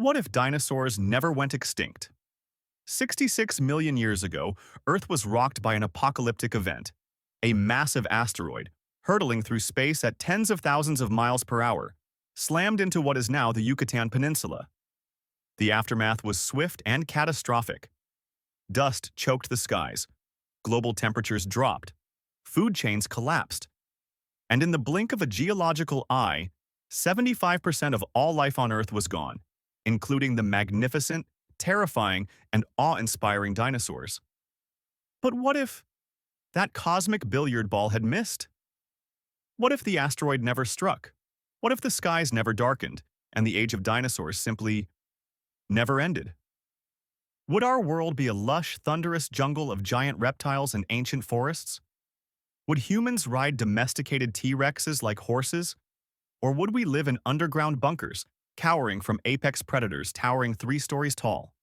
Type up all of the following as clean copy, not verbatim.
What if dinosaurs never went extinct? 66 million years ago, Earth was rocked by an apocalyptic event, a massive asteroid, hurtling through space at tens of thousands of miles per hour, slammed into what is now the Yucatan Peninsula. The aftermath was swift and catastrophic. Dust choked the skies, global temperatures dropped, food chains collapsed, and in the blink of a geological eye, 75% of all life on Earth was gone, including the magnificent, terrifying, and awe-inspiring dinosaurs. But what if that cosmic billiard ball had missed? What if the asteroid never struck? What if the skies never darkened, and the age of dinosaurs simply never ended? Would our world be a lush, thunderous jungle of giant reptiles and ancient forests? Would humans ride domesticated T-Rexes like horses? Or would we live in underground bunkers, cowering from apex predators towering 3 stories tall?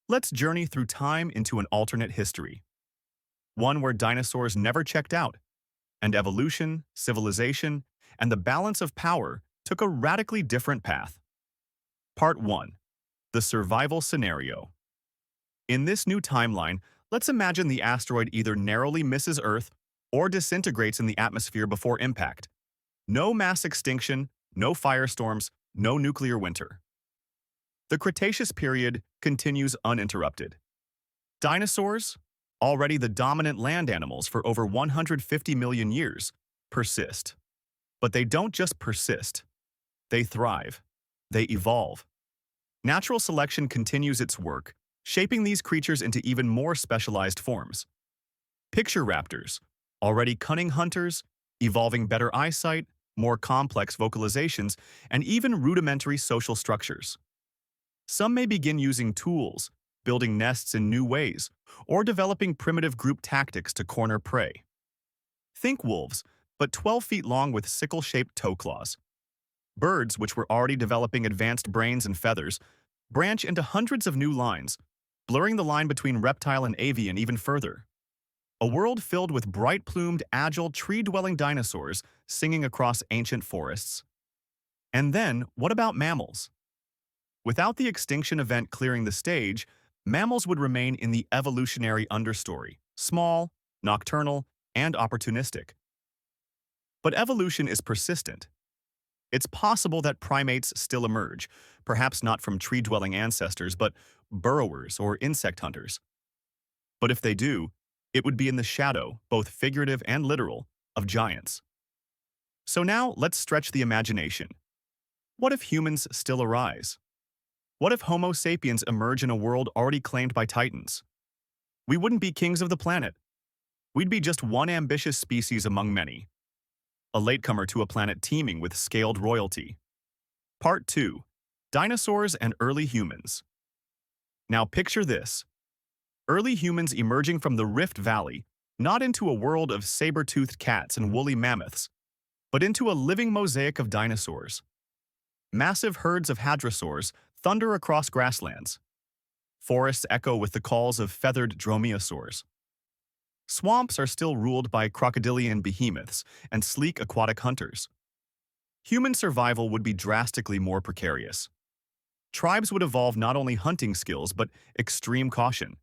Let's journey through time into an alternate history. One where dinosaurs never checked out, and evolution, civilization, and the balance of power took a radically different path. Part 1. The Survival Scenario. In this new timeline, let's imagine the asteroid either narrowly misses Earth or disintegrates in the atmosphere before impact. No mass extinction, no firestorms, no nuclear winter. The Cretaceous period continues uninterrupted. Dinosaurs, already the dominant land animals for over 150 million years, persist. But they don't just persist. They thrive. They evolve. Natural selection continues its work, shaping these creatures into even more specialized forms. Picture raptors, already cunning hunters, evolving better eyesight, more complex vocalizations, and even rudimentary social structures. Some may begin using tools, building nests in new ways, or developing primitive group tactics to corner prey. Think wolves, but 12 feet long with sickle-shaped toe claws. Birds, which were already developing advanced brains and feathers, branch into hundreds of new lines, blurring the line between reptile and avian even further. A world filled with bright-plumed, agile, tree-dwelling dinosaurs singing across ancient forests. And then, what about mammals? Without the extinction event clearing the stage, mammals would remain in the evolutionary understory, small, nocturnal, and opportunistic. But evolution is persistent. It's possible that primates still emerge, perhaps not from tree-dwelling ancestors, but burrowers or insect hunters. But if they do, it would be in the shadow, both figurative and literal, of giants. So now let's stretch the imagination. What if humans still arise? What if Homo sapiens emerge in a world already claimed by titans? We wouldn't be kings of the planet. We'd be just one ambitious species among many. A latecomer to a planet teeming with scaled royalty. Part 2. Dinosaurs and Early Humans. Now picture this. Early humans emerging from the Rift Valley, not into a world of saber-toothed cats and woolly mammoths, but into a living mosaic of dinosaurs. Massive herds of hadrosaurs thunder across grasslands. Forests echo with the calls of feathered dromaeosaurs. Swamps are still ruled by crocodilian behemoths and sleek aquatic hunters. Human survival would be drastically more precarious. Tribes would evolve not only hunting skills but extreme caution.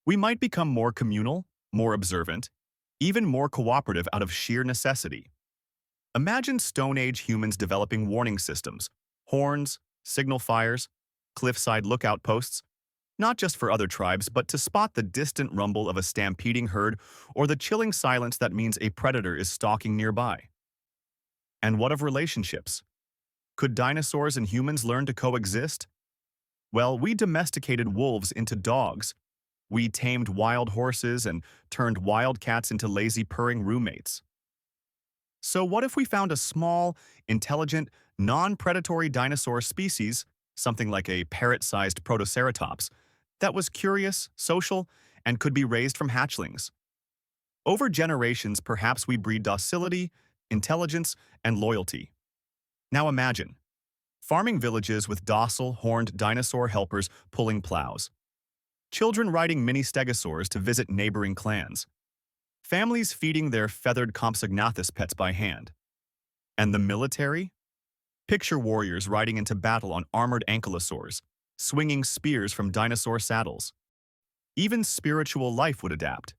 We might become more communal, more observant, even more cooperative out of sheer necessity. Imagine Stone Age humans developing warning systems, horns, signal fires, cliffside lookout posts, not just for other tribes, but to spot the distant rumble of a stampeding herd or the chilling silence that means a predator is stalking nearby. And what of relationships? Could dinosaurs and humans learn to coexist? Well, we domesticated wolves into dogs. We tamed wild horses and turned wild cats into lazy purring roommates. So what if we found a small, intelligent, non-predatory dinosaur species, something like a parrot-sized protoceratops, that was curious, social, and could be raised from hatchlings? Over generations, perhaps we breed docility, intelligence, and loyalty. Now imagine farming villages with docile, horned dinosaur helpers pulling plows. Children riding mini-stegosaurs to visit neighboring clans. Families feeding their feathered Compsognathus pets by hand. And the military? Picture warriors riding into battle on armored ankylosaurs, swinging spears from dinosaur saddles. Even spiritual life would adapt.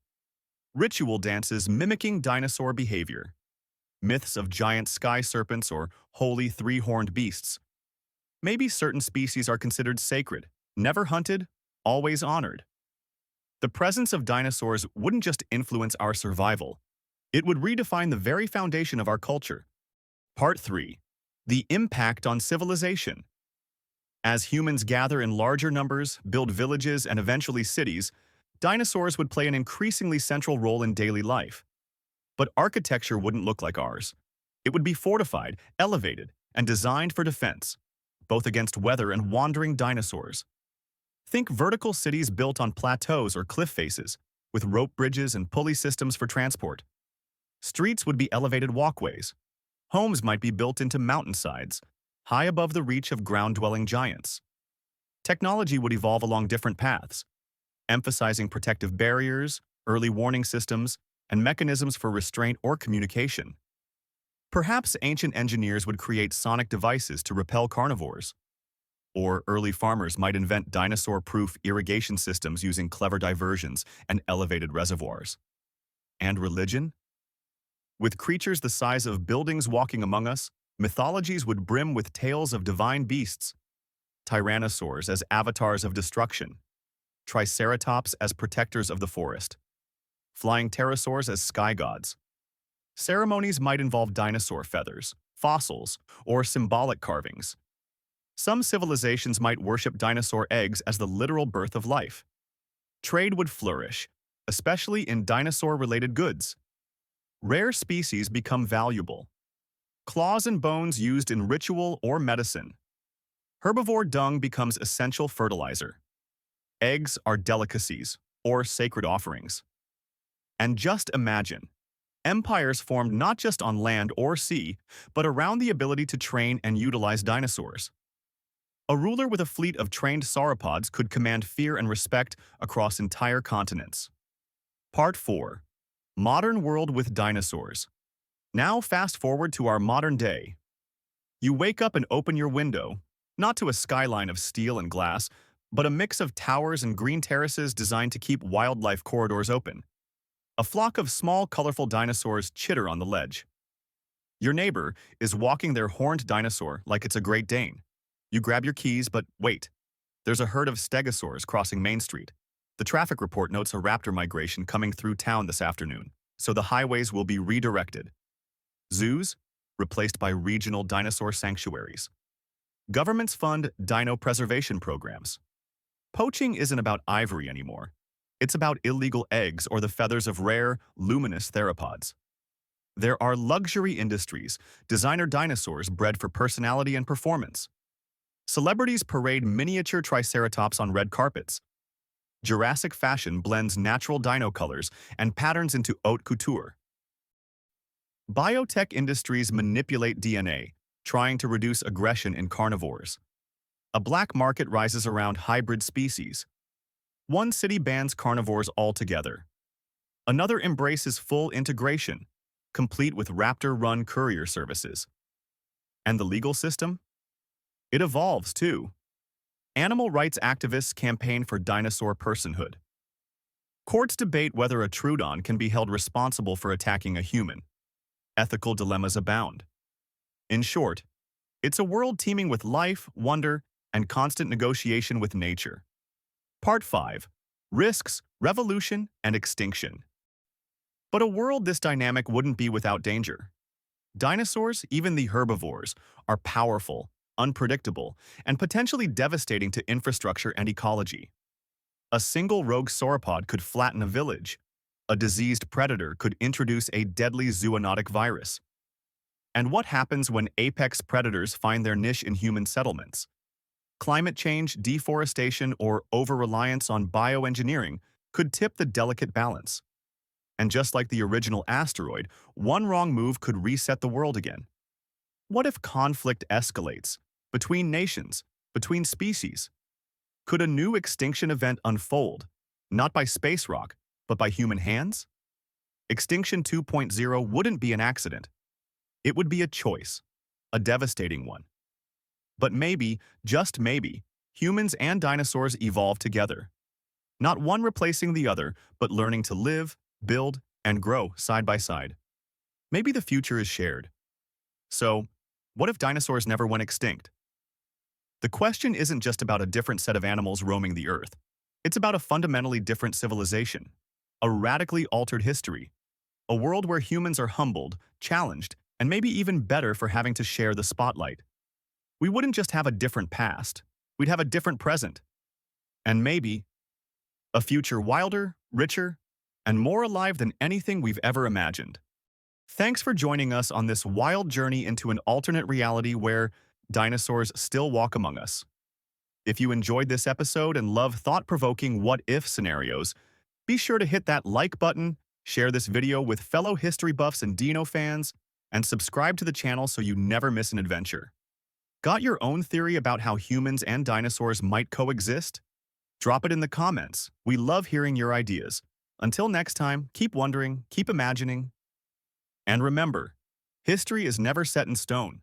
Ritual dances mimicking dinosaur behavior. Myths of giant sky serpents or holy three-horned beasts. Maybe certain species are considered sacred, never hunted, always honored. The presence of dinosaurs wouldn't just influence our survival, it would redefine the very foundation of our culture. Part 3. The impact on civilization. As humans gather in larger numbers, build villages, and eventually cities, dinosaurs would play an increasingly central role in daily life. But architecture wouldn't look like ours. It would be fortified, elevated, and designed for defense, both against weather and wandering dinosaurs. Think vertical cities built on plateaus or cliff faces, with rope bridges and pulley systems for transport. Streets would be elevated walkways. Homes might be built into mountainsides, high above the reach of ground-dwelling giants. Technology would evolve along different paths, emphasizing protective barriers, early warning systems, and mechanisms for restraint or communication. Perhaps ancient engineers would create sonic devices to repel carnivores. Or early farmers might invent dinosaur-proof irrigation systems using clever diversions and elevated reservoirs. And religion? With creatures the size of buildings walking among us, mythologies would brim with tales of divine beasts, tyrannosaurs as avatars of destruction, triceratops as protectors of the forest, flying pterosaurs as sky gods. Ceremonies might involve dinosaur feathers, fossils, or symbolic carvings. Some civilizations might worship dinosaur eggs as the literal birth of life. Trade would flourish, especially in dinosaur-related goods. Rare species become valuable. Claws and bones used in ritual or medicine. Herbivore dung becomes essential fertilizer. Eggs are delicacies, or sacred offerings. And just imagine, empires formed not just on land or sea, but around the ability to train and utilize dinosaurs. A ruler with a fleet of trained sauropods could command fear and respect across entire continents. Part 4. Modern world with dinosaurs. Now fast forward to our modern day. You wake up and open your window, not to a skyline of steel and glass, but a mix of towers and green terraces designed to keep wildlife corridors open. A flock of small, colorful dinosaurs chitter on the ledge. Your neighbor is walking their horned dinosaur like it's a Great Dane. You grab your keys, but wait. There's a herd of stegosaurs crossing Main Street. The traffic report notes a raptor migration coming through town this afternoon, so the highways will be redirected. Zoos, replaced by regional dinosaur sanctuaries. Governments fund dino preservation programs. Poaching isn't about ivory anymore. It's about illegal eggs or the feathers of rare, luminous theropods. There are luxury industries, designer dinosaurs bred for personality and performance. Celebrities parade miniature triceratops on red carpets. Jurassic fashion blends natural dino colors and patterns into haute couture. Biotech industries manipulate DNA, trying to reduce aggression in carnivores. A black market rises around hybrid species. One city bans carnivores altogether. Another embraces full integration, complete with raptor-run courier services. And the legal system? It evolves, too. Animal rights activists campaign for dinosaur personhood. Courts debate whether a troodon can be held responsible for attacking a human. Ethical dilemmas abound. In short, it's a world teeming with life, wonder, and constant negotiation with nature. Part 5. Risks, Revolution, and Extinction. But a world this dynamic wouldn't be without danger. Dinosaurs, even the herbivores, are powerful, unpredictable, and potentially devastating to infrastructure and ecology. A single rogue sauropod could flatten a village. A diseased predator could introduce a deadly zoonotic virus. And what happens when apex predators find their niche in human settlements? Climate change, deforestation, or over-reliance on bioengineering could tip the delicate balance. And just like the original asteroid, one wrong move could reset the world again. What if conflict escalates? Between nations, between species? Could a new extinction event unfold, not by space rock, but by human hands? Extinction 2.0 wouldn't be an accident. It would be a choice, a devastating one. But maybe, just maybe, humans and dinosaurs evolved together. Not one replacing the other, but learning to live, build, and grow side by side. Maybe the future is shared. So, what if dinosaurs never went extinct? The question isn't just about a different set of animals roaming the Earth. It's about a fundamentally different civilization, a radically altered history, a world where humans are humbled, challenged, and maybe even better for having to share the spotlight. We wouldn't just have a different past, we'd have a different present. And maybe a future wilder, richer, and more alive than anything we've ever imagined. Thanks for joining us on this wild journey into an alternate reality where dinosaurs still walk among us. If you enjoyed this episode and love thought-provoking what-if scenarios, be sure to hit that like button, share this video with fellow history buffs and dino fans, and subscribe to the channel so you never miss an adventure. Got your own theory about how humans and dinosaurs might coexist? Drop it in the comments. We love hearing your ideas. Until next time, keep wondering, keep imagining, and remember, history is never set in stone.